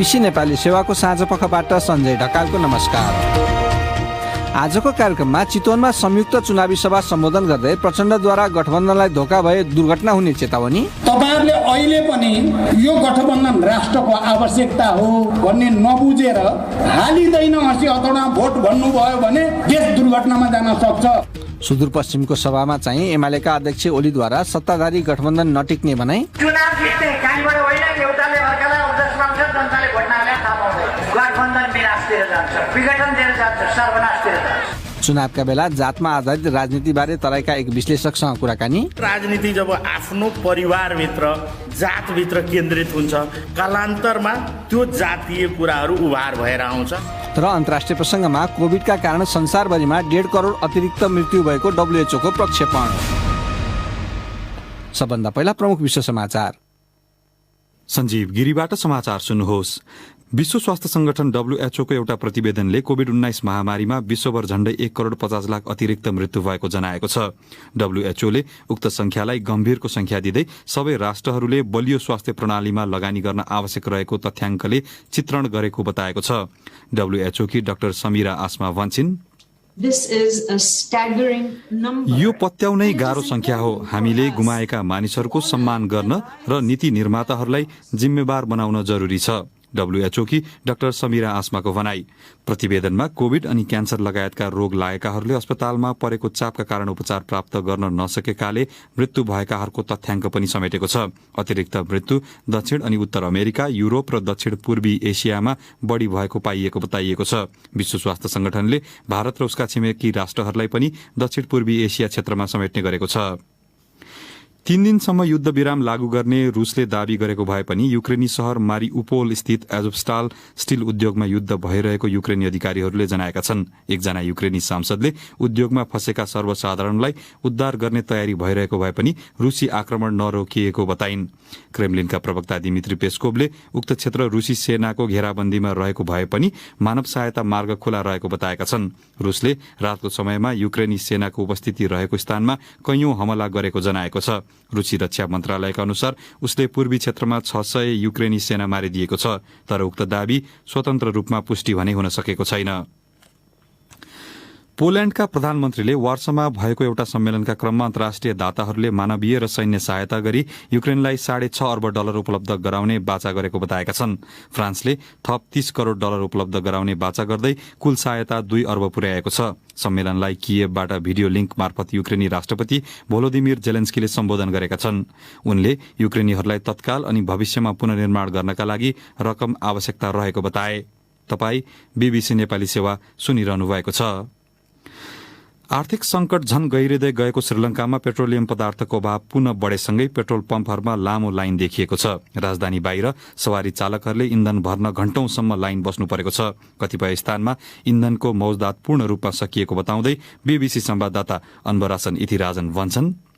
BBC Nepali सेवाको साँझपखबाट सञ्जय ढकालको नमस्कार। आजको कार्यक्रममा चितवनमा संयुक्त चुनावी सभा सम्बोधन गर्दै प्रचण्डद्वारा गठबन्धनलाई धोका भए दुर्घटना हुने चेतावनी। तपाईहरुले अहिले पनि यो गठबन्धन राष्ट्रको आवश्यकता हो भन्ने नबुझेर हालिदैन हसी अथवा भोट भन्नुभयो भने देश दुर्घटनामा जान सक्छ। सुदूरपश्चिमको सभामा चाहिँ एमालेका अध्यक्ष ओलीद्वारा सत्ताधारी गठबन्धन नटिक्ने भनाई। चुनाव जित्ने काहीँबाट होइन, एउटाले अर्कालाई अध्यक्ष मान्छ, जनताले भोट नहाले थाहा पाउँदैन। गठबन्धन विनाशतिर जान्छ, विघटनतिर जान्छ, सर्वनाशतिर जान्छ। चुनावका बेला जातमा आधारित राजनीतिबारे तराईका एक विश्लेषकसँग कुराकानी। राजनीति जब आफ्नो परिवारभित्र जातभित्र केन्द्रित हुन्छ, कालान्तरमा त्यो जातीय कुराहरू उभार भएर आउँछ। तर अन्तर्राष्ट्रिय प्रसङ्गमा कोभिडका कारण संसारभरिमा 1.5 करोड अतिरिक्त मृत्यु भएको WHO को प्रक्षेपण। सबभन्दा पहिला प्रमुख विश्व समाचार। सञ्जीव गिरीबाट समाचार सुन्नुहोस्। विश्व स्वास्थ्य संगठन WHO को एउटा प्रतिवेदनले कोभिड-19 महामारीमा विश्वभर झण्डै 1 करोड 50 लाख अतिरिक्त मृत्यु भएको जनाएको छ। WHO ले उक्त संख्यालाई गम्भीरको संख्या दिँदै सबै राष्ट्रहरूले बलियो स्वास्थ्य प्रणालीमा लगानी गर्न आवश्यक रहेको तथ्याङ्कले चित्रण गरेको बताएको छ। WHO की डाक्टर समीरा आसमा भन्छिन्, यो पत्याउनै गाह्रो संख्या हो। हामीले गुमाएका मानिसहरूको सम्मान गर्न र नीति निर्माताहरूलाई जिम्मेवार बनाउन जरुरी छ। WHO की डाक्टर समीरा आसमाको भनाई। प्रतिवेदनमा कोभिड अनि क्यान्सर लगायतका रोग लागेकाहरूले अस्पतालमा परेको चापका कारण उपचार प्राप्त गर्न नसकेकाले मृत्यु भएकाहरूको तथ्याङ्क पनि समेटेको छ। अतिरिक्त मृत्यु दक्षिण अनि उत्तर अमेरिका, युरोप र दक्षिण पूर्वी एसियामा बढ़ी भएको पाइएको बताइएको छ। विश्व स्वास्थ्य संगठनले भारत र उसका छिमेकी राष्ट्रहरूलाई पनि दक्षिण पूर्वी एसिया क्षेत्रमा समेट्ने गरेको छ। 3 दिनसम्म युद्ध विराम लागू गर्ने रूसले दावी गरेको भए पनि युक्रेनी शहर मारिउपोल स्थित एजोस्टाल स्टील उद्योगमा युद्ध भइरहेको युक्रेनी अधिकारीहरूले जनाएका छन्। एकजना युक्रेनी सांसदले उद्योगमा फँसेका सर्वसाधारणलाई उद्धार गर्ने तयारी भइरहेको भए पनि रूसी आक्रमण नरोकिएको बताइन्। क्रेमलिनका प्रवक्ता दिमित्री पेस्कोभले उक्त क्षेत्र रूसी सेनाको घेराबन्दीमा रहेको भए पनि मानव सहायता मार्ग खुला रहेको बताएका छन्। रूसले रातको समयमा युक्रेनी सेनाको उपस्थिति रहेको स्थानमा कैयौं हमला गरेको जनाएको छ। रूसी रक्षा मन्त्रालयका अनुसार उसले पूर्वी क्षेत्रमा 600 युक्रेनी सेना मारिदिएको छ, तर उक्त दावी स्वतन्त्र रूपमा पुष्टि भने हुन सकेको छैन। पोल्याण्डका प्रधानमन्त्रीले वार्सामा भएको एउटा सम्मेलनका क्रममा अन्तर्राष्ट्रिय दाताहरूले मानवीय र सैन्य सहायता गरी युक्रेनलाई $6.5 अर्ब उपलब्ध गराउने वाचा गरेको बताएका छन्। फ्रान्सले थप $30 करोड उपलब्ध गराउने वाचा गर्दै कुल सहायता 2 अर्ब पुर्याएको छ। सम्मेलनलाई कियेभबाट भिडियो लिंक मार्फत युक्रेनी राष्ट्रपति भोलोदिमिर जेलेन्स्कीले सम्बोधन गरेका छन्। उनले युक्रेनीहरूलाई तत्काल अनि भविष्यमा पुनर्निर्माण गर्नका लागि रकम आवश्यकता रहेको बताए। तपाई बीबीसी नेपाली सेवा सुनिरहनु भएको छ। आर्थिक संकट झन गहिरिँदै गएको श्रीलंकामा पेट्रोलियम पदार्थको अभाव पुनः बढेसँगै पेट्रोल पम्पहरूमा लामो लाइन देखिएको छ। राजधानी बाहिर सवारी चालकहरूले इन्धन भर्न घण्टौंसम्म लाइन बस्नु परेको छ। कतिपय स्थानमा इन्धनको मौजदात पूर्ण रूपमा सकिएको बताउँदै बीबीसी संवाददाता अनबरासन इथिराजन भन्छन्,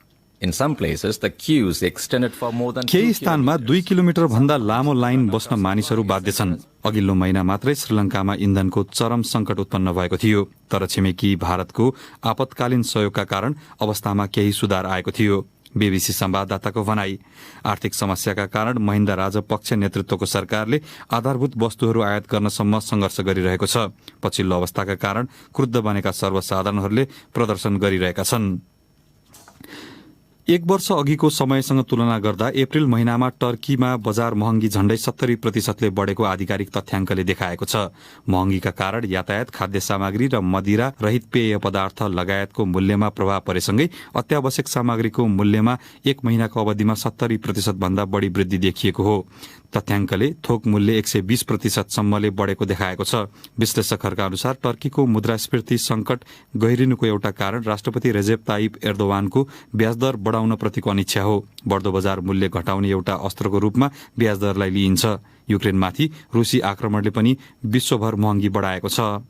केही स्थानमा 2 किलोमिटर भन्दा लामो लाइन बस्न मानिसहरू बाध्य छन्। अघिल्लो महिना मात्रै श्रीलंकामा इन्धनको चरम संकट उत्पन्न भएको थियो, तर छिमेकी भारतको आपतकालीन सहयोगका कारण अवस्थामा केही सुधार आएको थियो। बीबीसी संवाददाताको भनाई, आर्थिक समस्याका कारण महिन्दा राजपक्ष नेतृत्वको सरकारले आधारभूत वस्तुहरू आयात गर्नसम्म संघर्ष गरिरहेको छ। पछिल्लो अवस्थाका कारण क्रुद्ध बनेका सर्वसाधारणहरूले प्रदर्शन गरिरहेका छन्। 1 वर्ष अघिको समयसँग तुलना गर्दा अप्रिल महिनामा टर्कीमा बजार महँगी झण्डै 70% बढ़ेको आधिकारिक तथ्याङ्कले देखाएको छ। महँगीका कारण यातायात, खाद्य सामग्री र मदिरा रहित पेय पदार्थ लगायतको मूल्यमा प्रभाव परेसँगै अत्यावश्यक सामग्रीको मूल्यमा 1 महिनाको अवधिमा 70% भन्दा बढ़ी वृद्धि देखिएको हो। तथ्याङ्कले थोक मूल्य 120% सम्मले बढ़ेको देखाएको छ। विश्लेषकहरूका अनुसार टर्कीको मुद्रास्फीति संकट गहिरिनुको एउटा कारण राष्ट्रपति रेजेप ताइप एर्दोवानको ब्याजदर बढ़ाउन प्रतिको अनिच्छा हो। बढ्दो बजार मूल्य घटाउने एउटा अस्त्रको रूपमा ब्याजदरलाई लिइन्छ। युक्रेनमाथि रूसी आक्रमणले पनि विश्वभर महँगी बढ़ाएको छ।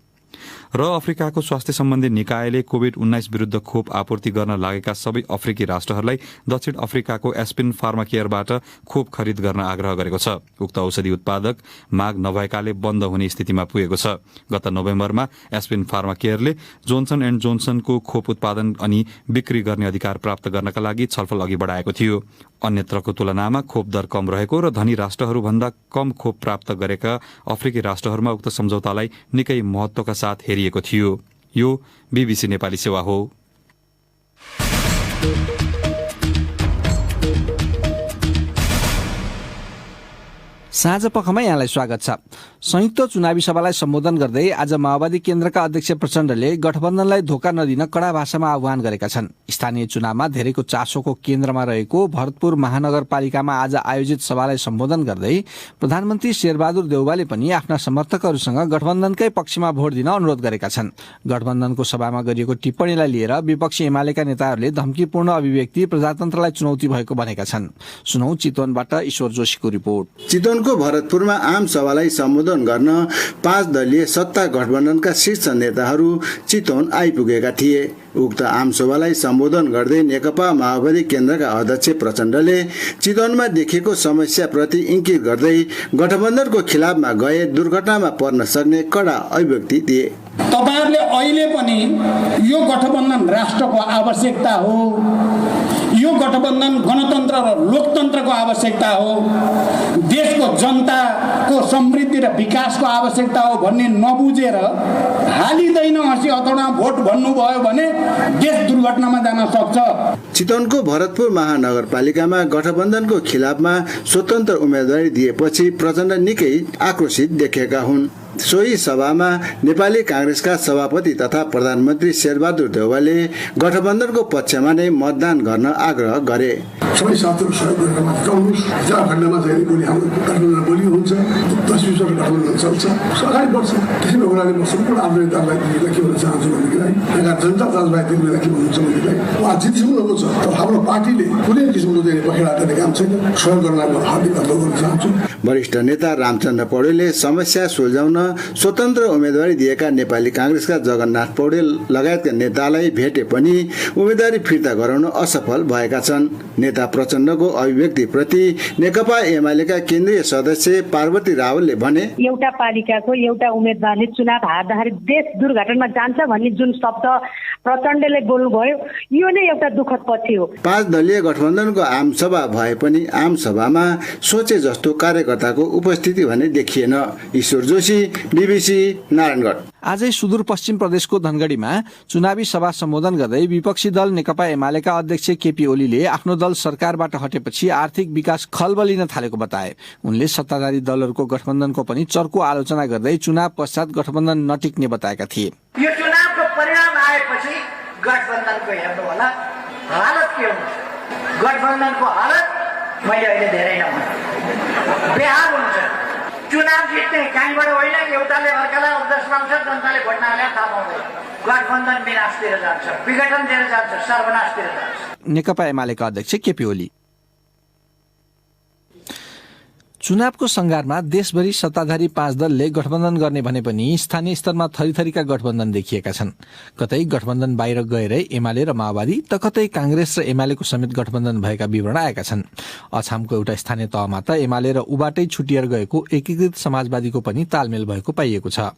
र अफ्रिकाको स्वास्थ्य सम्बन्धी निकायले कोभिड-19 विरुद्ध खोप आपूर्ति गर्न लागेका सबै अफ्रिकी राष्ट्रहरूलाई दक्षिण अफ्रिकाको एस्पिन फार्माकेयरबाट खोप खरिद गर्न आग्रह गरेको छ। उक्त औषधि उत्पादक माग नभएकाले बन्द हुने स्थितिमा पुगेको छ। गत नोभेम्बरमा एस्पिन फार्माकेयरले जोन्सन एन्ड जोन्सनको खोप उत्पादन अनि बिक्री गर्ने अधिकार प्राप्त गर्नका लागि छलफल अघि बढाएको थियो। अन्यत्रको तुलनामा खोप दर कम रहेको र धनी राष्ट्रहरूभन्दा कम खोप प्राप्त गरेका अफ्रिकी राष्ट्रहरूमा उक्त सम्झौतालाई निकै महत्वका साथ हेरिएको थियो। यो BBC नेपाली सेवा हो। साँझ पखमा यहाँलाई स्वागत छ। संयुक्त चुनावी सभालाई सम्बोधन गर्दै आज माओवादी केन्द्रका अध्यक्ष प्रचण्डले गठबन्धनलाई धोका नदिन कड़ा भाषामा आह्वान गरेका छन्। स्थानीय चुनावमा धेरैको चासोको केन्द्रमा रहेको भरतपुर महानगरपालिकामा आज आयोजित सभालाई सम्बोधन गर्दै प्रधानमन्त्री शेरबहादुर देउवाले पनि आफ्ना समर्थकहरूसँग गठबन्धनकै पक्षमा भोट दिन अनुरोध गरेका छन्। गठबन्धनको सभामा गरिएको टिप्पणीलाई लिएर विपक्षी एमालेका नेताहरूले धम्कीपूर्ण अभिव्यक्ति प्रजातन्त्रलाई चुनौती भएको भनेका छन्। सुनौ चितवनबाट ईश्वर जोशीको रिपोर्ट। चितवनको भरतपुरमा आम सभालाई सम्बोधन गर्न 5 दलीय सत्ता गठबन्धनका शीर्ष नेताहरू चितवन आइपुगेका थिए। उक्त आम सभालाई सम्बोधन गर्दै नेकपा माओवादी केन्द्रका अध्यक्ष प्रचण्डले चितवनमा देखिएको समस्याप्रति इंकित गर्दै गठबन्धनको खिलाफमा गए दुर्घटनामा पर्न सक्ने कडा अभिव्यक्ति दिए। तपाईहरुले अहिले पनि यो गठबन्धन राष्ट्रको आवश्यकता हो, यो गठबन्धन गणतन्त्र र लोकतन्त्रको आवश्यकता हो, देशको जनताको समृद्धि र विकासको आवश्यकता हो भन्ने नबुझेर हालिँदैन हसी अथवा भोट भन्नुभयो भने देश दुर्घटनामा जान सक्छ। चितवनको भरतपुर महानगरपालिकामा गठबन्धनको खिलाफमा स्वतन्त्र उम्मेदवारी दिएपछि प्रचण्ड निकै आक्रोशित देखेका हुन्। सोही सभामा नेपाली कांग्रेसका सभापति तथा प्रधानमन्त्री शेरबहादुर देउवाले गठबन्धनको पक्षमा नै मतदान गर्न आग्रह गरे। सबै साथीहरु सहयोग गरेर मात्र आउनुस्। झारखण्डमा चाहिँ भोलि हाम्रो गठबन्धन बोली हुन्छ, 10-20 वर्ष गठबन्धन चल्छ, अगाडि बढ्छ। त्यसैले उहाँले म सम्पूर्ण आफ्नो नेताहरूलाई दिनलाई के भन्न चाहन्छु भनेदेखिलाई यहाँ जनता राजनीति दिनलाई के भन्नुहुन्छ भनेदेखिलाई उहाँ जितिसक्नु छ, तर हाम्रो पार्टीले कुनै किसिमको चाहिँ पखेडा गर्ने काम छैन, सहयोग गर्नलाई म हार्दिक अनुरोध गर्न चाहन्छु। वरिष्ठ नेता रामचन्द्र पौडेलले समस्या सुल्झाउन स्वतन्त्र उम्मेदवारी दिएका नेपाली कांग्रेसका जगन्नाथ पौडेल लगायतका नेतालाई भेटे पनि उम्मेदवारी फिर्ता गराउन असफल भएका छन्। नेता प्रचण्डको अभिव्यक्तिप्रति नेकपा एमालेका केन्द्रीय सदस्य पार्वती रावलले भने, एउटा पालिकाको एउटा उम्मेदवारले चुनाव हार्दाखेरि देश दुर्घटनामा जान्छ भन्ने जुन शब्द प्रचण्डले बोल्नुभयो यो नै एउटा दुःखद पक्ष हो। 5 दलीय गठबन्धनको आम सभा भए पनि आम सभामा सोचे जस्तो कार्यकर्ताको उपस्थिति भने देखिएन। ईश्वर जोशी, BBC नारायणगढ। आजै सुदूरपश्चिम प्रदेशको धनगढीमा चुनावी सभा सम्बोधन गर्दै विपक्षी दल नेकपा एमालेका अध्यक्ष केपी ओलीले आफ्नो दल सरकारबाट हटेपछि आर्थिक विकास खलबलिन थालेको बताए। उनले सत्ताधारी दलहरूको गठबन्धनको पनि चर्को आलोचना गर्दै चुनाव पश्चात गठबन्धन नटिक्ने बताएका थिए। यो चुनावको परिणाम आएपछि गठबन्धनको हेर्नु होला हालत के हुन्छ। गठबन्धनको हालत मैले अहिले धेरै नभने बेहाल हुन्छ। चुनाव जित्ने कहीँबाट होइन, एउटाले अर्कालाई अवदस पाउँछ, जनताले भोट नहालेर थाहा पाउँदैन। गठबन्धन विनाशतिर जान्छ, विघटनतिर जान्छ, सर्वनाशतिर जान्छ। नेकपा एमालेका अध्यक्ष केपी ओली। चुनावको संघारमा देशभरि सत्ताधारी 5 दलले गठबन्धन गर्ने भने पनि स्थानीय स्तरमा थरीथरीका गठबन्धन देखिएका छन्। कतै गठबन्धन बाहिर गएरै एमाले र माओवादी त कतै कांग्रेस र एमालेको समेत गठबन्धन भएका विवरण आएका छन्। अछामको एउटा स्थानीय तहमा त एमाले र उबाटै छुटिएर गएको एकीकृत समाजवादीको पनि तालमेल भएको पाइएको छ।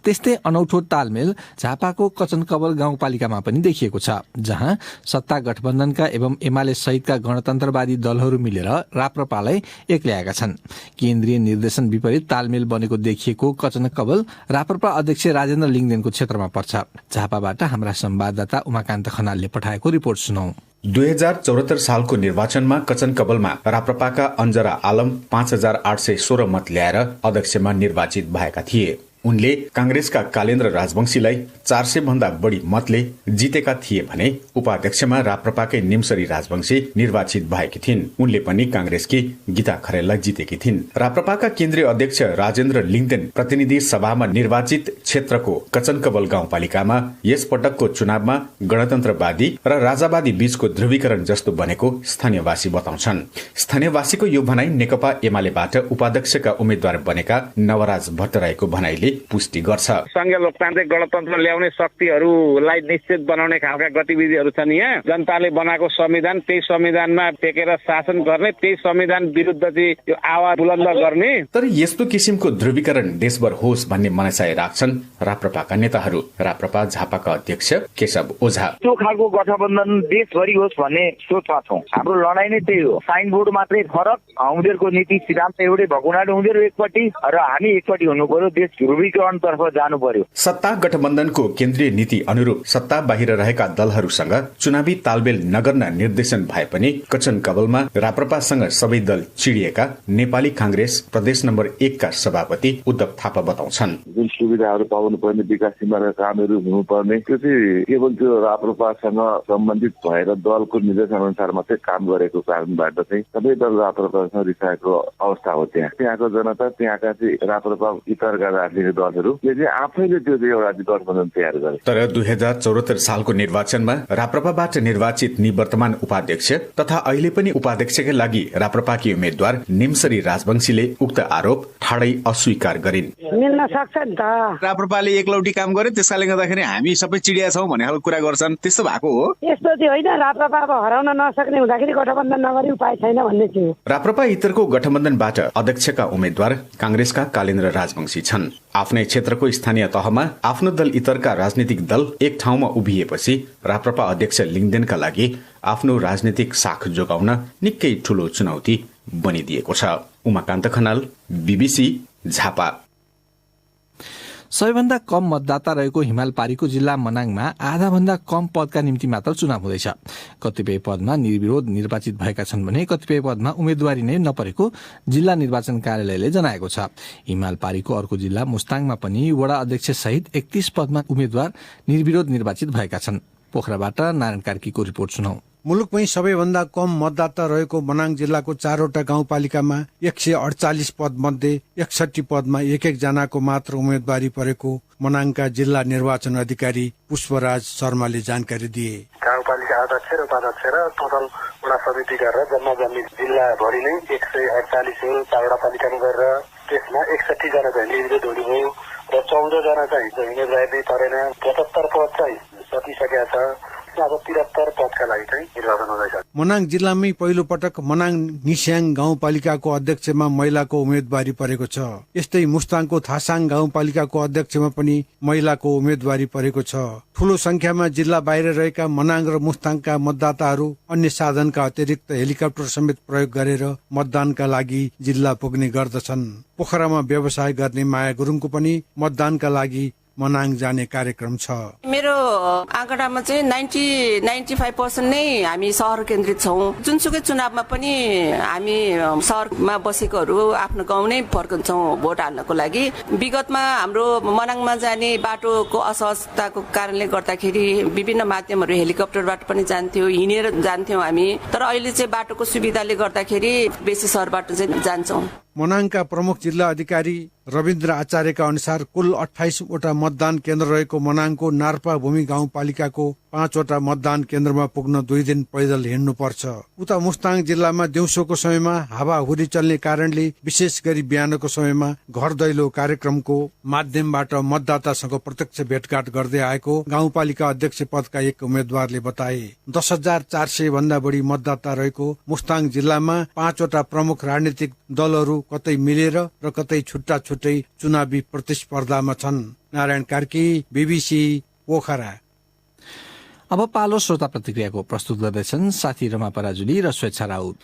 त्यस्तै अनौठो तालमेल झापाको कचनकबल गाउँपालिकामा पनि देखिएको छ, जहाँ सत्ता गठबन्धनका एवं एमाले सहितका गणतन्त्रवादी दलहरू मिलेर राप्रपालाई एक ल्याएका छन्। केन्द्रीय निर्देशन विपरीत तालमेल बनेको देखिएको कचनकबल राप्रपा अध्यक्ष राजेन्द्र लिङदेनको क्षेत्रमा पर्छ। झापाबाट हाम्रा संवाददाता उमाकान्त खनालले पठाएको रिपोर्ट सुनौ। 2074 सालको निर्वाचनमा कचनकबलमा राप्रपाका अञ्जरा आलम 5816 मत ल्याएर अध्यक्षमा निर्वाचित भएका थिए। उनले कांग्रेसका कालेन्द्र राजवंशीलाई 400 भन्दा बढी मतले जितेका थिए भने उपाध्यक्षमा राप्रपाकै निमसरी राजवंशी निर्वाचित भएकी थिइन्। उनले पनि कांग्रेसकी गीता खरेललाई जितेकी थिइन्। राप्रपाका केन्द्रीय अध्यक्ष राजेन्द्र लिङदेन प्रतिनिधि सभामा निर्वाचित क्षेत्रको कचनकबल गाउँपालिकामा यस पटकको चुनावमा गणतन्त्रवादी र राजावादी बीचको ध्रुवीकरण जस्तो बनेको स्थानीयवासी बताउँछन्। स्थानीयवासीको यो भनाई नेकपा एमालेबाट उपाध्यक्षका उम्मेद्वार बनेका नवराज भट्टराईको भनाईले पुष्टि गर्छ। संघीय लोकतान्त्रिक गणतन्त्र ल्याउने शक्तिहरूलाई निश्चित बनाउने खालका गतिविधिहरू छन्। यहाँ जनताले बनाएको संविधान, त्यही संविधानमा टेकेर शासन गर्ने, त्यही संविधान विरुद्ध चाहिँ यो आवाज बुलन्द गर्ने। तर यस्तो किसिमको ध्रुवीकरण देशभर होस् भन्ने मनसाय राख्छन् राप्रपाका नेताहरू। राप्रपा झापाका अध्यक्ष केशव ओझा। त्यो खालको गठबन्धन देशभरि होस् भन्ने सोचमा छौँ। हाम्रो लडाई नै त्यही हो। साइन बोर्ड मात्रै फरक, उनीहरूको नीति सिद्धान्त एउटै भएको हुनाले उनीहरू एकपट्टि र हामी एकपट्टि हुनु पर्यो। देश ध्रुवीकरणतर्फ जानु पर्यो। सत्ता गठबन्धनको केन्द्रीय नीति अनुरूप सत्ता बाहिर रहेका दलहरूसँग चुनावी तालमेल नगर्न निर्देशन भए पनि कचन कबलमा राप्रपासँग सबै दल चिडिएका नेपाली कांग्रेस प्रदेश नम्बर 1 का सभापति उद्धव थापा बताउँछन्। जुन सुविधाहरू पाउनु पर्ने विकास सीमाका कामहरू हुनुपर्ने त्यो चाहिँ केवल त्यो राप्रपासँग सम्बन्धित भएर दलको निर्देशन अनुसार मात्रै काम गरेको कारणबाट चाहिँ सबै दल राप्रपासँग रिसाएको अवस्था हो। त्यहाँको जनता, त्यहाँका चाहिँ राप्रपा इतरका राजनीतिक दलहरूले चाहिँ आफैले त्यो चाहिँ एउटा गठबन्धन तयार गरे। तर 2074 सालको निर्वाचनमा राप्रपाबाट निर्वाचित निवर्तमान उपाध्यक्ष तथा अहिले पनि उपाध्यक्षका लागि राप्रपाकी उम्मेद्वार निमसरी राजवंशीले उक्त आरोप ठाडै अस्वीकार गरिन्। मिल्न सक्छ नि त। राप्रपाले एकलौटी काम गर्यो, त्यसकाले गर्दाखेरि हामी सबै चिडिया छौं भन्ने खालको कुरा गर्छन्। त्यस्तो भएको हो? यस्तो चाहिँ होइन। राप्रपा अब हराउन नसक्ने हुँदाखेरि गठबन्धन नगरी उपाय छैन भन्ने थियो। राप्रपा इतरको गठबन्धनबाट अध्यक्षका उम्मेद्वार कांग्रेसका कालेन्द्र राजवंशी छन्। आफ्नै क्षेत्रको स्थानीय तहमा आफ्नो दल इतरका राजनीतिक दल एक ठाउँमा उभिएपछि राप्रपा अध्यक्ष लिङ्गदेनका लागि आफ्नो राजनीतिक साख जोगाउन निकै ठूलो चुनौती बनिदिएको छ। उमाकान्त खनाल, बीबीसी, झापा। सबैभन्दा कम मतदाता रहेको हिमालपारीको जिल्ला मनाङमा आधाभन्दा कम पदका निम्ति मात्र चुनाव हुँदैछ। कतिपय पदमा निर्विरोध निर्वाचित भएका छन् भने कतिपय पदमा उम्मेद्वारी नै नपरेको जिल्ला निर्वाचन कार्यालयले जनाएको छ। हिमालपारीको अर्को जिल्ला मुस्ताङमा पनि वडा अध्यक्ष सहित 31 पदमा उम्मेद्वार निर्विरोध निर्वाचित भएका छन्। पोखराबाट नारायण कार्कीको रिपोर्ट सुनौ। मुलुकमै सबैभन्दा कम मतदाता रहेको मनाङ जिल्लाको 4वटा गाउँपालिकामा 148 पद मध्ये 61 पदमा एक जनाको मात्र उम्मेदवारी परेको मनाङका जिल्ला निर्वाचन अधिकारी पुष्पराज शर्माले जानकारी दिए। गाउँपालिका अध्यक्ष र उपाध्यक्ष र टोटल वडा समिति गरेर जम्मा जिल्लाभरि नै 148 हो। 4वटा पालिकामा गरेर त्यसमा 61 जना चाहिँ निर्विरोध हुनुभयो र 14 जना चाहिँ उम्मेदवारी परेन। 75 पद चाहिँ सकिसकेका छ। अब 73 पदका लागि चाहिँ निर्वाचन हुँदैछ। मनाङ जिल्लामै पहिलो पटक मनाङ निस्याङ गाउँपालिकाको अध्यक्षमा महिलाको उम्मेदवारी परेको छ। यस्तै मुस्ताङको थासाङ गाउँपालिकाको अध्यक्षमा पनि महिलाको उम्मेदवारी परेको छ। ठूलो संख्यामा जिल्ला बाहिर रहेका मनाङ र मुस्ताङका मतदाताहरू अन्य साधनका अतिरिक्त हेलिकप्टर समेत प्रयोग गरेर मतदानका लागि जिल्ला पुग्ने गर्दछन्। पोखरामा व्यवसाय गर्ने माया गुरुङको पनि मतदानका लागि मनाङ जाने कार्यक्रम छ। मेरो आँकडामा चाहिँ 95% नै हामी शहर केन्द्रित छौँ। जुनसुकै चुनावमा पनि हामी शहरमा बसेकोहरू आफ्नो गाउँ नै फर्कन्छौँ भोट हाल्नको लागि। विगतमा हाम्रो मनाङमा जाने बाटोको असहजताको कारणले गर्दाखेरि विभिन्न माध्यमहरू हेलिकप्टरबाट पनि जान्थ्यौँ, हिँडेर जान्थ्यौँ हामी। तर अहिले चाहिँ बाटोको सुविधाले गर्दाखेरि बेसी शहरबाट चाहिँ जान्छौँ। मनाङका प्रमुख जिल्ला अधिकारी रविन्द्र आचार्यका अनुसार कुल 28 वटा मतदान केन्द्र रहेको मनाङको नार्पा भूमि गाउँपालिकाको 5 वटा मतदान केन्द्रमा पुग्न 2 दिन पैदल हिँड्नु पर्छ। उता मुस्ताङ जिल्लामा दिउँसोको समयमा हावाहुरी चल्ने कारणले विशेष गरी बिहानको समयमा घर दैलो कार्यक्रमको माध्यमबाट मतदातासँग प्रत्यक्ष भेटघाट गर्दै आएको गाउँपालिका अध्यक्ष पदका एक उम्मेद्वारले बताए। 10,400 भन्दा बढी मतदाता रहेको मुस्ताङ जिल्लामा 5 वटा प्रमुख राजनीतिक दलहरू कतै मिलेर र कतै छुट्टा छुट्टै चुनावी प्रतिस्पर्धामा छन्। नारायण कार्की, बीबीसी, पोखरा। अब पालो श्रोता प्रतिक्रियाको प्रस्तुत गर्दैछन् साथी रमा पराजुली र स्वेच्छा राउत।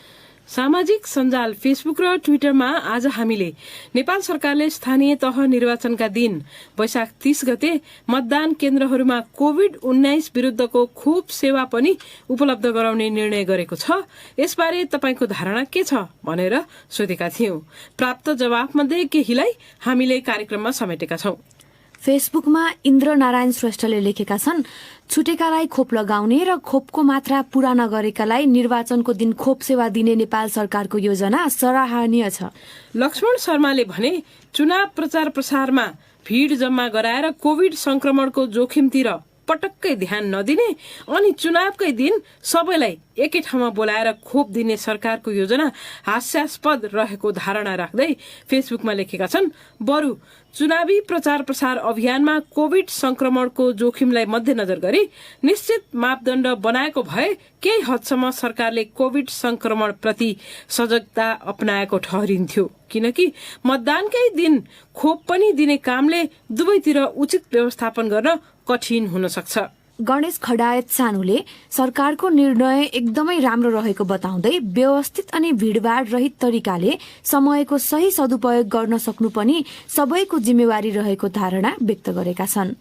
सामाजिक सञ्जाल फेसबुक र ट्विटरमा आज हामीले नेपाल सरकारले स्थानीय तह निर्वाचनका दिन वैशाख 30 गते मतदान केन्द्रहरूमा कोभिड-19 विरुद्धको खोप सेवा पनि उपलब्ध गराउने निर्णय गरेको छ। यसबारे तपाईको धारणा के छ भनेर सोधेका थियौं। प्राप्त जवाफमध्ये केहीलाई हामीले कार्यक्रममा समेटेका छौं। फेसबुकमा इन्द्र नारायण श्रेष्ठले लेखेका छन्, छुटेकालाई खोप लगाउने र खोपको मात्रा पूरा नगरेकालाई निर्वाचनको दिन खोप सेवा दिने नेपाल सरकारको योजना सराहनीय छ। लक्ष्मण शर्माले भने चुनाव प्रचार प्रसारमा भीड़ जम्मा गराएर कोभिड संक्रमणको जोखिमतिर पटक्कै ध्यान नदिने अनि चुनावकै दिन सबैलाई एकै ठाउँमा बोलाएर खोप दिने सरकारको योजना हास्यास्पद रहेको धारणा राख्दै फेसबुकमा लेखेका छन्, बरु चुनावी प्रचार प्रसार अभियानमा कोभिड संक्रमणको जोखिमलाई मध्यनजर गरी निश्चित मापदण्ड बनाएको भए केही हदसम्म सरकारले कोभिड संक्रमण प्रति सजगता अपनाएको ठहरिन्थ्यो, किनकि मतदानकै दिन खोप पनि दिने कामले दुवैतिर उचित व्यवस्थापन गर्न कठिन हुन सक्छ। गणेश खडायत सानुले सरकारको निर्णय एकदमै राम्रो रहेको बताउँदै व्यवस्थित अनि भीड़भाड़ रहित तरिकाले समयको सही सदुपयोग गर्न सक्नु पनि सबैको जिम्मेवारी रहेको धारणा व्यक्त गरेका छन्।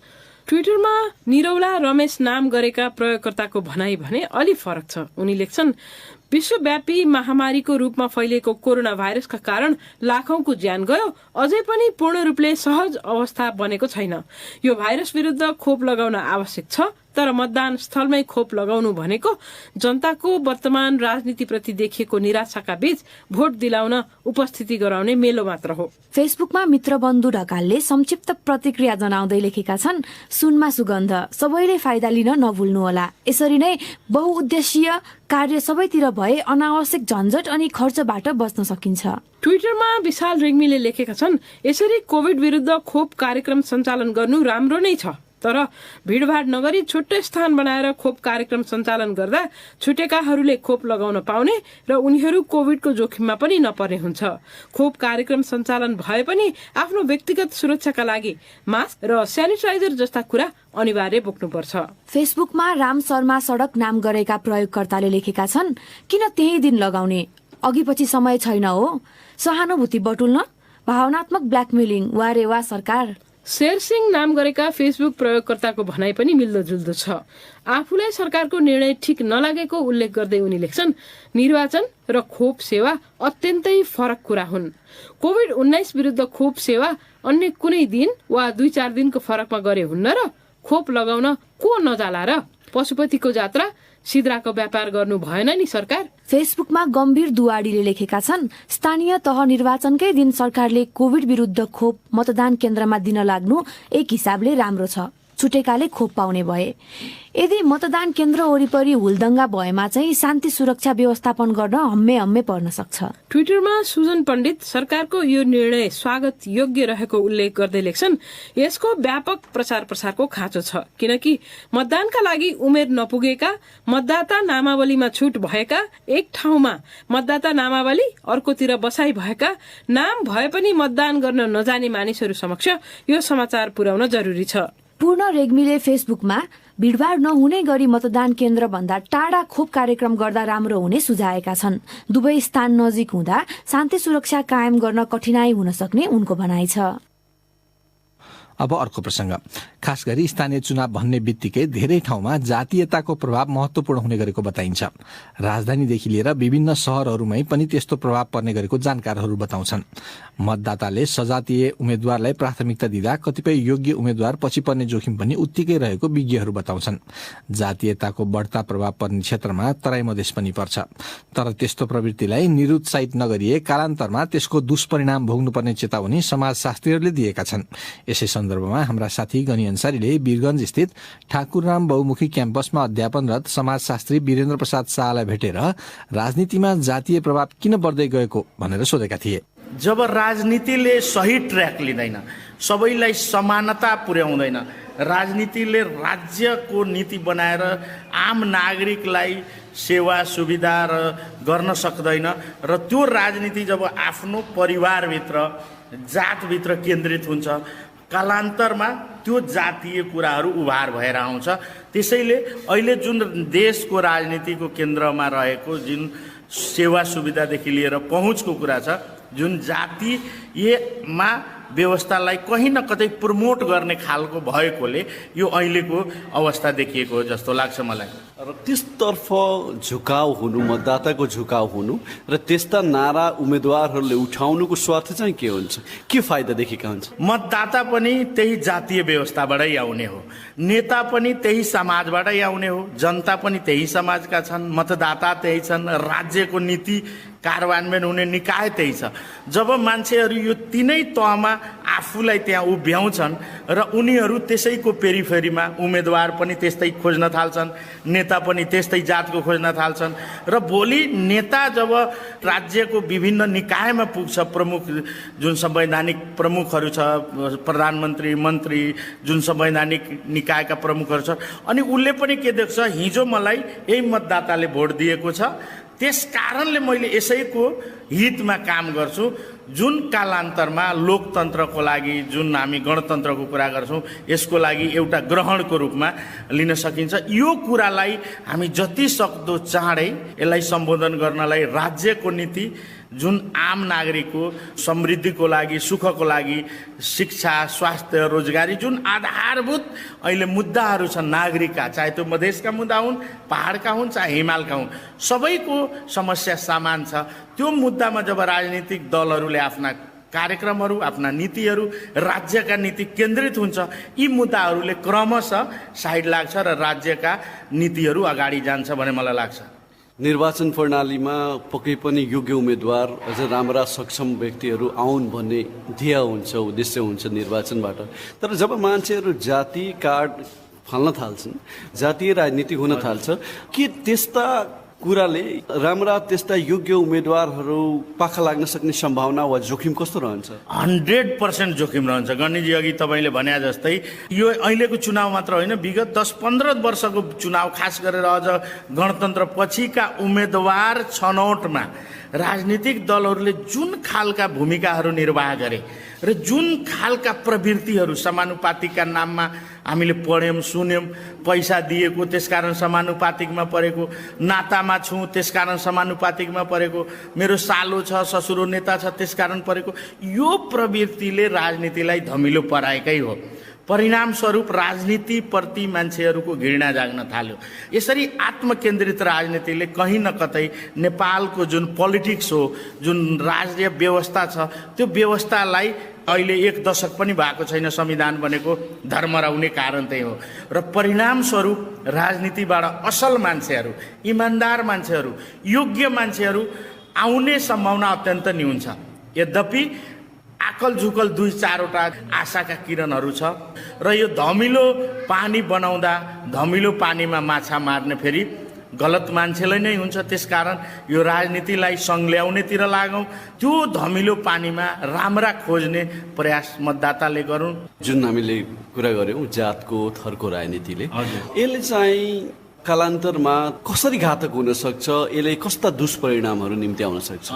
ट्विटरमा निरौला रमेश नाम गरेका प्रयोगकर्ताको भनाई भने अलि फरक छ। उनी लेख्छन्, विश्वव्यापी महामारीको रूपमा फैलिएको कोरोना भाइरसका कारण लाखौंको ज्यान गयो, अझै पनि पूर्ण रूपले सहज अवस्था बनेको छैन। यो भाइरस विरुद्ध खोप लगाउन आवश्यक छ, तर मतदान स्थलमै खोप लगाउनु भनेको जनताको वर्तमान राजनीतिप्रति देखिएको निराशाका बीच भोट दिलाउन उपस्थिति गराउने मेलो मात्र हो। फेसबुकमा मित्रबन्धु ढकालले संक्षिप्त प्रतिक्रिया जनाउँदै लेखेका छन्, सुनमा सुगन्ध, सबैले फाइदा लिन नभुल्नुहोला। यसरी नै बहुउद्देश्यीय कार्य सबैतिर भए अनावश्यक झन्झट अनि खर्चबाट बच्न सकिन्छ। ट्विटरमा विशाल रेग्मीले लेखेका छन्, यसरी कोभिड विरुद्ध खोप कार्यक्रम सञ्चालन गर्नु राम्रो नै छ, तर भीड़भाड़ नगरी छुट्टै स्थान बनाएर खोप कार्यक्रम सञ्चालन गर्दा छुटेकाहरूले खोप लगाउन पाउने र उनीहरू कोभिडको जोखिममा पनि नपर्ने हुन्छ। खोप कार्यक्रम सञ्चालन भए पनि आफ्नो व्यक्तिगत सुरक्षाका लागि मास्क र स्यानिटाइजर जस्ता कुरा अनिवार्य बोक्नुपर्छ। फेसबुकमा राम शर्मा सडक नाम गरेका प्रयोगकर्ताले लेखेका छन्, किन त्यही दिन लगाउने, अघि पछि समय छैन हो, सहानुभूति बटुल्न, भावनात्मक ब्ल्याकमेलिङ, वारे वा सरकार। शेर सिंह नाम गरेका फेसबुक प्रयोगकर्ताको भनाई पनि मिल्दोजुल्दो छ। आफूलाई सरकारको निर्णय ठिक नलागेको उल्लेख गर्दै उनी लेख्छन्, निर्वाचन र खोप सेवा अत्यन्तै फरक कुरा हुन्। कोभिड-19 विरुद्ध खोप सेवा अन्य कुनै दिन वा 2-4 दिनको फरकमा गरे हुन्न र खोप लगाउन को नजाला र? पशुपतिको जात्रा सिद्राको व्यापार गर्नु भएन नि सरकार। फेसबुकमा गम्भीर दुवाडीले लेखेका छन्, स्थानीय तह निर्वाचनकै दिन सरकारले कोभिड विरुद्ध खोप मतदान केन्द्रमा दिन लाग्नु एक हिसाबले राम्रो छ, छुटेकाले खोप पाउने भए। यदि मतदान केन्द्र वरिपरि हुलदंगा भएमा चाहिँ शान्ति सुरक्षा व्यवस्थापन गर्न हम्मे पर्न सक्छ। ट्विटरमा सुजन पण्डित सरकारको यो निर्णय स्वागत योग्य रहेको उल्लेख गर्दै लेख्छन्, यसको व्यापक प्रचार प्रसारको खाँचो छ, किनकि मतदानका लागि उमेर नपुगेका, मतदाता नामावलीमा छुट भएका, एक ठाउँमा मतदाता नामावली अर्कोतिर बसाई भएका, नाम भए पनि मतदान गर्न नजाने मानिसहरू समक्ष यो समाचार पुर्याउन जरुरी छ। पूर्ण रेग्मीले फेसबुकमा भीड़भाड़ नहुने गरी मतदान केन्द्र भन्दा टाढा खोप कार्यक्रम गर्दा राम्रो हुने सुझाएका छन्। दुवै स्थान नजिक हुँदा शान्ति सुरक्षा कायम गर्न कठिनाई हुन सक्ने उनको भनाइ छ। अब अर्को प्रसंग, खास गरी स्थानीय चुनाव भन्ने बित्तिकै धेरै ठाउँमा जातीयताको प्रभाव महत्वपूर्ण हुने गरेको बताइन्छ। राजधानीदेखि लिएर विभिन्न शहरहरूमै पनि त्यस्तो प्रभाव पर्ने गरेको जानकारहरू बताउँछन्। मतदाताले सजातीय उम्मेद्वारलाई प्राथमिकता दिँदा कतिपय योग्य उम्मेद्वार पछि पर्ने जोखिम पनि उत्तिकै रहेको विज्ञहरू बताउँछन्। जातीयताको बढ्ता प्रभाव पर्ने क्षेत्रमा तराई मधेस पनि पर्छ, तर त्यस्तो प्रवृत्तिलाई निरुत्साहित नगरिए कालान्तरमा त्यसको दुष्परिणाम भोग्नुपर्ने चेतावनी समाजशास्त्रीहरूले दिएका छन्। यसै सन्दर्भमा हाम्रा साथी गनी अन्सारीले वीरगंज स्थित ठाकुरराम बहुमुखी क्याम्पसमा अध्यापनरत समाजशास्त्री वीरेन्द्र प्रसाद शाहलाई भेटेर राजनीतिमा जातीय प्रभाव किन बढ्दै गएको भनेर सोधेका थिए। जब राजनीतिले सही ट्र्याक लिँदैन, सबैलाई समानता पुर्याउँदैन, राजनीतिले राज्यको नीति बनाएर आम नागरिकलाई सेवा सुविधा र गर्न सक्दैन र त्यो राजनीति जब आफ्नो परिवारभित्र जातभित्र केन्द्रित हुन्छ, कालान्तरमा त्यो जातीय कुराहरू उभार भएर आउँछ। त्यसैले अहिले जुन देशको राजनीतिको केन्द्रमा रहेको जुन सेवा सुविधादेखि लिएर पहुँचको कुरा छ, जुन जातीयमा व्यवस्थालाई कहीँ न कतै प्रमोट गर्ने खालको भएकोले यो अहिलेको अवस्था देखिएको हो जस्तो लाग्छ मलाई। र त्यसतर्फ झुकाउ हुनु, मतदाताको झुकाउ हुनु र त्यस्ता नारा उम्मेदवारहरूले उठाउनुको स्वार्थ चाहिँ के हुन्छ, के फाइदा देखेका हुन्छ? मतदाता पनि त्यही जातीय व्यवस्थाबाटै आउने हो, नेता पनि त्यही समाजबाटै आउने हो, जनता पनि त्यही समाजका छन्, मतदाता त्यही छन्, राज्यको नीति कार्यान्वयन हुने निकाय त्यही छ। जब मान्छेहरू यो तीनै तहमा आफूलाई त्यहाँ उभ्याउँछन् र उनीहरू त्यसैको पेरिफेरीमा उम्मेदवार पनि त्यस्तै खोज्न थाल्छन्, नेता पनि त्यस्तै जातको खोज्न थाल्छन् र भोलि नेता जब राज्यको विभिन्न निकायमा पुग्छ, प्रमुख जुन संवैधानिक प्रमुखहरू छ, प्रधानमन्त्री, मन्त्री, जुन संवैधानिक निकायका प्रमुखहरू छ, अनि उसले पनि के देख्छ, हिजो मलाई यही मतदाताले भोट दिएको छ, त्यस कारणले मैले यसैको हितमा काम गर्छु। जुन कालान्तरमा लोकतन्त्रको लागि, जुन हामी गणतन्त्रको कुरा गर्छौँ, यसको लागि एउटा ग्रहणको रूपमा लिन सकिन्छ। यो कुरालाई हामी जति सक्दो चाँडै यसलाई सम्बोधन गर्नलाई राज्यको नीति, जुन आम नागरिकको समृद्धिको लागि, सुखको लागि, शिक्षा, स्वास्थ्य, रोजगारी, जुन आधारभूत अहिले मुद्दाहरू छन् नागरिकका, चाहे त्यो मधेसका मुद्दा हुन्, पहाडका हुन्, चाहे हिमालका हुन्, सबैको समस्या समान छ। त्यो मुद्दामा जब राजनीतिक दलहरूले आफ्ना कार्यक्रमहरू, आफ्ना नीतिहरू, राज्यका नीति केन्द्रित हुन्छ, यी मुद्दाहरूले क्रमशः साइड लाग्छ र राज्यका नीतिहरू अगाडि जान्छ भन्ने मलाई लाग्छ। निर्वाचन प्रणालीमा पक्कै पनि योग्य उम्मेदवार, अझ राम्रा सक्षम व्यक्तिहरू आउन् भन्ने ध्येय हुन्छ, उद्देश्य हुन्छ निर्वाचनबाट। तर जब मान्छेहरू जाति कार्ड फाल्न थाल्छन्, जातीय राजनीति हुन थाल्छ, के त्यस्ता कुराले राम्रा त्यस्ता योग्य उम्मेदवारहरू पाखा लाग्न सक्ने सम्भावना वा जोखिम कस्तो रहन्छ? 100% जोखिम रहन्छ। गणेशजी अघि तपाईँले भने जस्तै यो अहिलेको चुनाव मात्र होइन, विगत 10-15 वर्षको चुनाव, खास गरेर अझ गणतन्त्र पछिका उम्मेदवार छनौटमा राजनीतिक दलहरूले जुन खालका भूमिकाहरू निर्वाह गरे र जुन खालका प्रवृत्तिहरू समानुपातिकका नाममा हामीले पढ्यौँ, सुन्यौँ, पैसा दिएको त्यसकारण समानुपातिकमा परेको, नातामा छौँ त्यसकारण समानुपातिकमा परेको, मेरो सालो छ, ससुरो नेता छ त्यसकारण परेको, यो प्रवृत्तिले राजनीतिलाई धमिलो पराएकै हो। परिणामस्वरूप राजनीतिप्रति मान्छेहरूको घृणा जाग्न थाल्यो। यसरी आत्मकेन्द्रित राजनीतिले कहीँ न कतै नेपालको जुन पोलिटिक्स हो, जुन राज्य व्यवस्था छ, त्यो व्यवस्थालाई अहिले 1 दशक पनि भएको छैन संविधान बनेको, धर्मराउने कारण त्यही हो। र परिणामस्वरूप राजनीतिबाट असल मान्छेहरू, इमान्दार मान्छेहरू, योग्य मान्छेहरू आउने सम्भावना अत्यन्त न्यून छ। यद्यपि आकल झुकल 2-4वटा आशाका किरणहरू छ र यो धमिलो पानी बनाउँदा धमिलो पानीमा माछा मार्ने फेरि गलत मान्छेलाई नै हुन्छ। त्यसकारण यो राजनीतिलाई सङ्ल्याउनेतिर लागौँ, त्यो धमिलो पानीमा राम्रा खोज्ने प्रयास मतदाताले गरौँ। जुन हामीले कुरा गऱ्यौँ जातको, थरको राजनीतिले, यसले चाहिँ कालान्तरमा कसरी घातक हुन सक्छ, यसले कस्ता दुष्परिणामहरू निम्ति आउन सक्छ?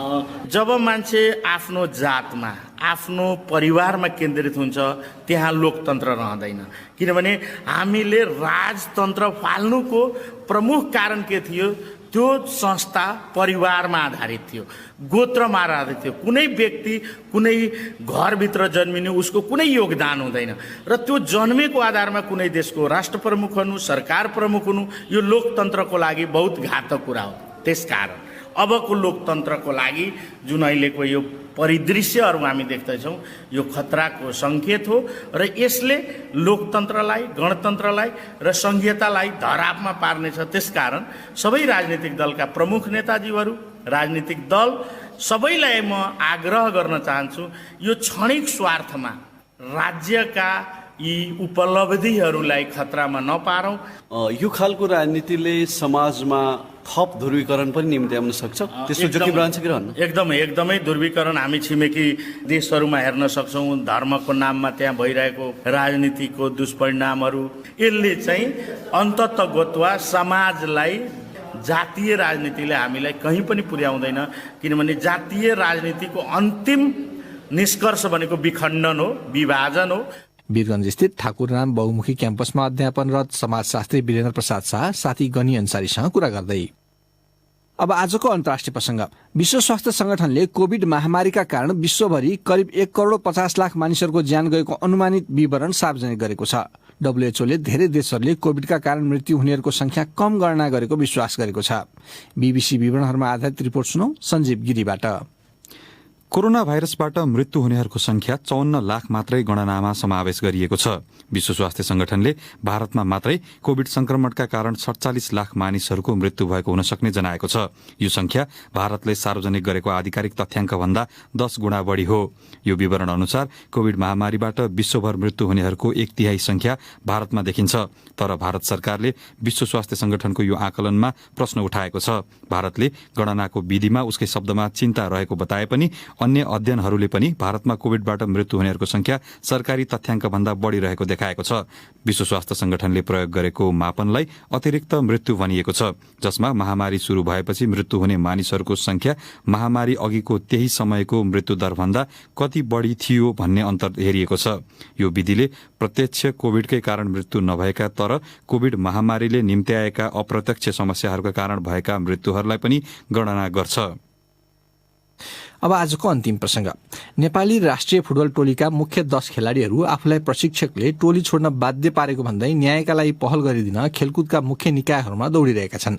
जब मान्छे आफ्नो जातमा, आफ्नो परिवारमा केन्द्रित हुन्छ, त्यहाँ लोकतन्त्र रहँदैन। किनभने हामीले राजतन्त्र फाल्नुको प्रमुख कारण के थियो? त्यो संस्था परिवारमा आधारित थियो, गोत्रमा आधारित थियो। कुनै व्यक्ति कुनै घरभित्र जन्मिने उसको कुनै योगदान हुँदैन र त्यो जन्मेको आधारमा कुनै देशको राष्ट्र प्रमुख हुनु, सरकार प्रमुख हुनु, यो लोकतन्त्रको लागि बहुत घातक कुरा हो। त्यसकारण अबको लोकतन्त्रको लागि जुन अहिलेको यो परिदृश्यहरू हामी देख्दैछौँ, यो खतराको सङ्केत हो र यसले लोकतन्त्रलाई, गणतन्त्रलाई र संघीयतालाई धरापमा पार्नेछ। त्यसकारण सबै राजनीतिक दलका प्रमुख नेताजीहरू, राजनीतिक दल सबैलाई म आग्रह गर्न चाहन्छु, यो क्षणिक स्वार्थमा राज्यका यी उपलब्धिहरूलाई खतरामा नपारौँ। यो खालको राजनीतिले समाजमा थप ध्रुवीकरण पनि निम्ति आउन सक्छ, त्यसको जोखिम रहन्छ कि रहन्न? एकदमै ध्रुवीकरण हामी छिमेकी देशहरूमा हेर्न सक्छौँ। धर्मको नाममा त्यहाँ भइरहेको राजनीतिको दुष्परिणामहरू, यसले चाहिँ अन्ततगतवा समाजलाई जातीय राजनीतिले हामीलाई कहीँ पनि पुर्याउँदैन। किनभने जातीय राजनीतिको अन्तिम निष्कर्ष भनेको विखण्डन हो, विभाजन हो। वीरगञ्ज स्थित ठाकुरराम बहुमुखी क्याम्पसमा अध्यापनरत समाजशास्त्री वीरेन्द्र प्रसाद शाह साथी गनी अन्सारीसँग कुरा गर्दै। अब आजको अन्तर्राष्ट्रिय प्रसंग। विश्व स्वास्थ्य संगठनले कोभिड महामारीका कारण विश्वभरि करिब 1,50,00,000 मानिसहरूको ज्यान गएको अनुमानित विवरण सार्वजनिक गरेको छ। डब्ल्युएचओले धेरै देशहरूले कोभिडका कारण मृत्यु हुनेहरूको संख्या कम गणना गरेको विश्वास गरेको छ। बीबीसी विवरणहरूमा आधारित रिपोर्ट सुनौ सञ्जीव गिरीबाट। कोरोना भाइरसबाट मृत्यु हुनेहरूको संख्या 54 लाख मात्रै गणनामा समावेश गरिएको छ। विश्व स्वास्थ्य संगठनले भारतमा मात्रै कोविड संक्रमणका कारण 47 लाख मानिसहरूको मृत्यु भएको हुन सक्ने जनाएको छ। यो संख्या भारतले सार्वजनिक गरेको आधिकारिक तथ्याङ्क भन्दा 10 गुणा बढ़ी हो। यो विवरण अनुसार कोविड महामारीबाट विश्वभर मृत्यु हुनेहरूको 1/3 संख्या भारतमा देखिन्छ। तर भारत सरकारले विश्व स्वास्थ्य संगठनको यो आकलनमा प्रश्न उठाएको छ। भारतले गणनाको विधिमा उसकै शब्दमा चिन्ता रहेको बताए पनि अन्य अध्ययनहरूले पनि भारतमा कोविडबाट मृत्यु हुनेहरूको संख्या सरकारी तथ्याङ्क भन्दा बढ़ी रहेको देखाएको छ। विश्व स्वास्थ्य संगठनले प्रयोग गरेको मापनलाई अतिरिक्त मृत्यु भनिएको छ, जसमा महामारी शुरू भएपछि मृत्यु हुने मानिसहरूको संख्या महामारी अघिको त्यही समयको मृत्यु दर भन्दा कति बढ़ी थियो भन्ने अन्तर हेरिएको छ। यो विधिले प्रत्यक्ष कोविडकै कारण मृत्यु नभएका तर कोविड महामारीले निम्त्याएका अप्रत्यक्ष समस्याहरूका कारण भएका मृत्युहरूलाई पनि गणना गर्छ। अब आजको अन्तिम प्रसंग। नेपाली राष्ट्रिय फुटबल टोलीका मुख्य 10 खेलाड़ीहरू आफूलाई प्रशिक्षकले टोली छोड्न बाध्य पारेको भन्दै न्यायका लागि पहल गरिदिन खेलकुदका मुख्य निकायहरूमा दौडिरहेका छन्।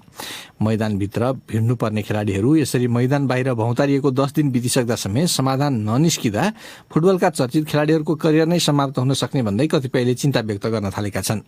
मैदानभित्र भिड्नुपर्ने खेलाड़ीहरू यसरी मैदान बाहिर भौतारिएको 10 दिन बितिसक्दा समेत समाधान ननिस्किँदा फुटबलका चर्चित खेलाड़ीहरूको करियर नै समाप्त हुन सक्ने भन्दै कतिपयले चिन्ता व्यक्त गर्न थालेका छन्।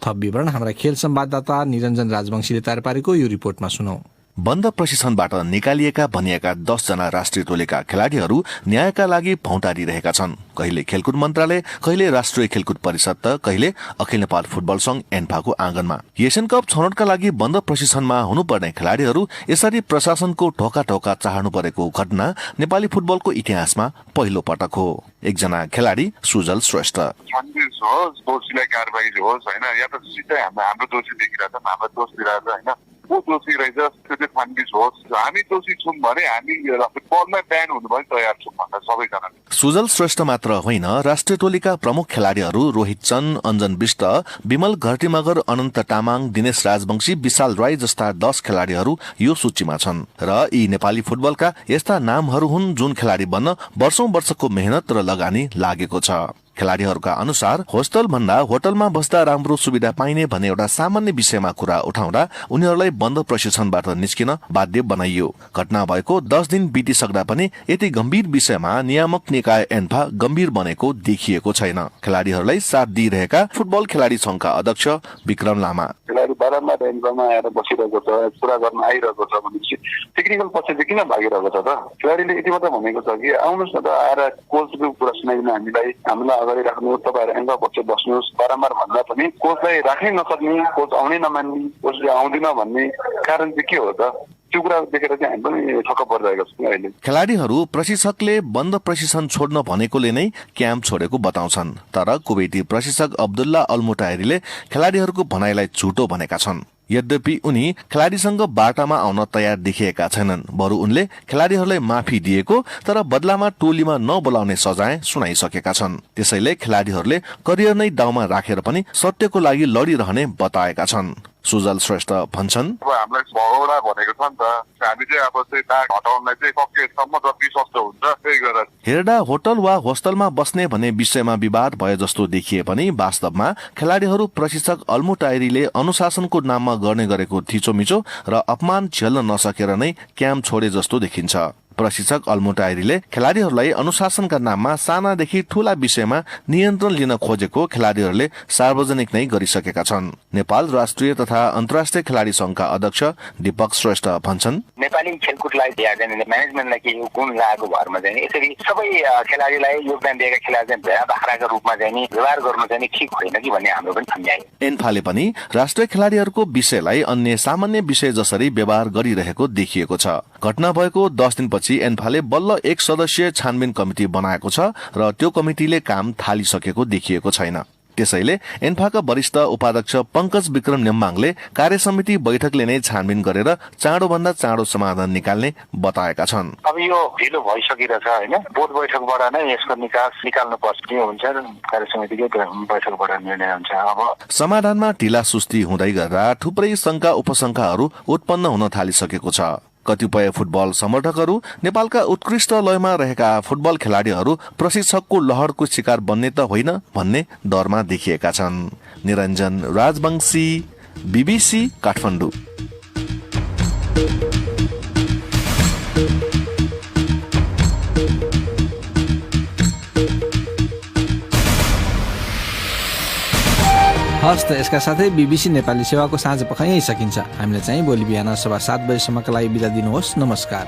थप विवरण हाम्रा खेल संवाददाता निरञ्जन राजवंशीले तयार पारेको यो रिपोर्टमा सुनौ। बन्द प्रशिक्षणबाट निकालिएका भनिएका 10 जना राष्ट्रिय टोलीका खेलाड़ीहरू न्यायका लागि भौतारिरहेका छन्। कहिले खेलकुद मन्त्रालय, कहिले राष्ट्रिय खेलकुद परिषद त कहिले अखिल नेपाल फुटबल संघ एन्फाको आँगनमा। एशियन कप छनौटका लागि बन्द प्रशिक्षणमा हुनुपर्ने खेलाड़ीहरू यसरी प्रशासनको ढोका चाहनु परेको घटना नेपाली फुटबलको इतिहासमा पहिलो पटक हो। एकजना खेलाड़ी सुजल श्रेष्ठ, छानबिन होस्, दोषीलाई कारबाही होस् हैन, या त सिधै हाम्रो दोषी देखिरहेछ, हाम्रो दोष दिइरहेछ हैन, को दोषी रहेछ त्यो चाहिँ छानबिन होस्। हामी दोषी छौं भने हामी फुटबलमै ब्यान हुनु पनि तयार छौं भनेर सबैजना। सुजल श्रेष्ठ मात्र होइन, राष्ट्रिय टोलीका प्रमुख खेलाड़ीहरू रोहित चन्द, अञ्जन विष्ट, विमल घरतीमगर, अनन्त तामाङ, दिनेश राजवंशी, विशाल राई जस्ता 10 खेलाड़ीहरू यो सूचीमा छन्। र यी नेपाली फुटबलका यस्ता नामहरू हुन् जुन खेलाड़ी बन्न वर्षौं वर्षको मेहनत र लगानी लागेको छ। खेलाड़ीहरूका अनुसार होस्टल भन्दा होटलमा बस्दा राम्रो सुविधा पाइने भन्ने एउटा सामान्य विषयमा कुरा उठाउँदा उनीहरूलाई बन्द प्रशिक्षणबाट निस्किन बाध्य बनाइयो। घटना भएको 10 दिन बितिसक्दा पनि यति गम्भीर विषयमा नियामक निकाय एन्फा गम्भीर बनेको देखिएको छैन। खेलाड़ीहरूलाई साथ दिइरहेका फुटबल खेलाड़ी संघका अध्यक्ष विक्रम लामा, खेलाड़ी बारम्बार एन्फामा आएर बसिरहेको छ, कुरा गर्न आइरहेको छ भनेपछि टेक्निकल पक्ष चाहिँ किन भागिरहेको छ त? खेलाडीले यति मात्र भनेको छ कि आउनुहोस् न त, आएर कोचको कुरा सुनाइदिनु हामीलाई अगाडि राख्नु, तपाईहरु एन्फा पक्ष बस्नुहोस्। बारम्बार भन्दा पनि कोचलाई राख्नै नसक्ने, कोच आउनै नमान्ने, कोचले आउँदिन भन्ने कारण चाहिँ के हो त? त्यो कुरा देखेर चाहिँ हामी पनि छक्क परिरहेको छौँ अहिले। खेलाड़ीहरू प्रशिक्षकले बन्द प्रशिक्षण छोड्न भनेकोले नै क्याम्प छोडेको बताउँछन्। तर कुवेती प्रशिक्षक अब्दुल्ला अल्मुटायरीले खेलाड़ीहरूको भनाइलाई झुटो भनेका छन्। यद्यपि उनी खेलाड़ीसँग बाटामा आउन तयार देखिएका छैनन्। बरु उनले खेलाड़ीहरूलाई माफी दिएको तर बदलामा टोलीमा नबोलाउने सजाय सुनाइसकेका छन्। त्यसैले खेलाड़ीहरूले करियर नै दाउमा राखेर पनि सत्यको लागि लडिरहने बताएका छन्। सुजल श्रेष्ठ भन्छन्, हामीलाई भगौडा भनेको छ नि त, हामी चाहिँ अब चाहिँ दाग हटाउनलाई चाहिँ सकेसम्म जति सक्दो हुन्छ त्यही गरेर। हेर्दा होटल वा होस्टलमा बस्ने भन्ने विषयमा विवाद भए जस्तो देखिए पनि वास्तवमा खेलाड़ीहरू प्रशिक्षक अल्मुटायरीले अनुशासनको नाममा गर्ने गरेको थिचोमिचो र अपमान झेल्न नसकेर नै क्याम्प छोडे जस्तो देखिन्छ। प्रशिक्षक अल्मुटायरीले खेलाड़ीहरूलाई अनुशासनका नाममा सानादेखि ठूला विषयमा नियन्त्रण लिन खोजेको खेलाड़ीहरूले सार्वजनिक नै गरिसकेका छन्। नेपाल राष्ट्रिय तथा अन्तर्राष्ट्रिय खेलाड़ी संघका अध्यक्ष दीपक श्रेष्ठ भन्छन्, नेपाली खेलकुदलाई म्यानेजमेन्टलाई के गुण लागेको भरमा चाहिँ यसरी सबै खेलाड़ीलाई योगदान दिएका खेलाडी चाहिँ भेडा बाख्राको रूपमा चाहिँ व्यवहार गर्नु चाहिँ ठिक होइन कि भन्ने हाम्रो पनि सम्झायो। एन्फाले पनि राष्ट्रिय खेलाड़ीहरूको विषयलाई अन्य सामान्य विषय जसरी व्यवहार गरिरहेको देखिएको छ। घटना भएको 10 दिनपछि एन्फाले बल्ल एक सदस्यीय छानबिन कमिटी बनाएको छ र त्यो कमिटीले काम थालिसकेको देखिएको छैन। त्यसैले एन्फाका वरिष्ठ उपाध्यक्ष पंकज विक्रम नेम्बाङले कार्यसमिति बैठकले नै छानबिन गरेर चाँडोभन्दा चाँडो समाधान निकाल्ने बताएका छन्। अब यो ढिलो भइसकिरहेछ हैन, बोर्ड बैठकबाट नै यसको निकास निकाल्नु पर्ने हुन्छ, कार्यसमितिकै बैठकबाट निर्णय हुन्छ। अब समाधानमा ढिला सुस्ती हुँदै गर्दा थुप्रै शंका उपशंकाहरू उत्पन्न हुन थालिसकेको छ। कतिपय फुटबल समर्थकहरू नेपालका उत्कृष्ट लयमा रहेका फुटबल खेलाड़ीहरू प्रशिक्षकको लहरको शिकार बन्ने त होइन भन्ने डरमा देखिएका छन्। निरञ्जन राजवंशी, BBC काठमाडौँ। हस् त यसका साथै BBC नेपाली सेवाको साँझ पख यहीँ सकिन्छ। हामीलाई चाहिँ भोलि बिहान 7:15 बजेसम्मका लागि बिदा दिनुहोस्। नमस्कार।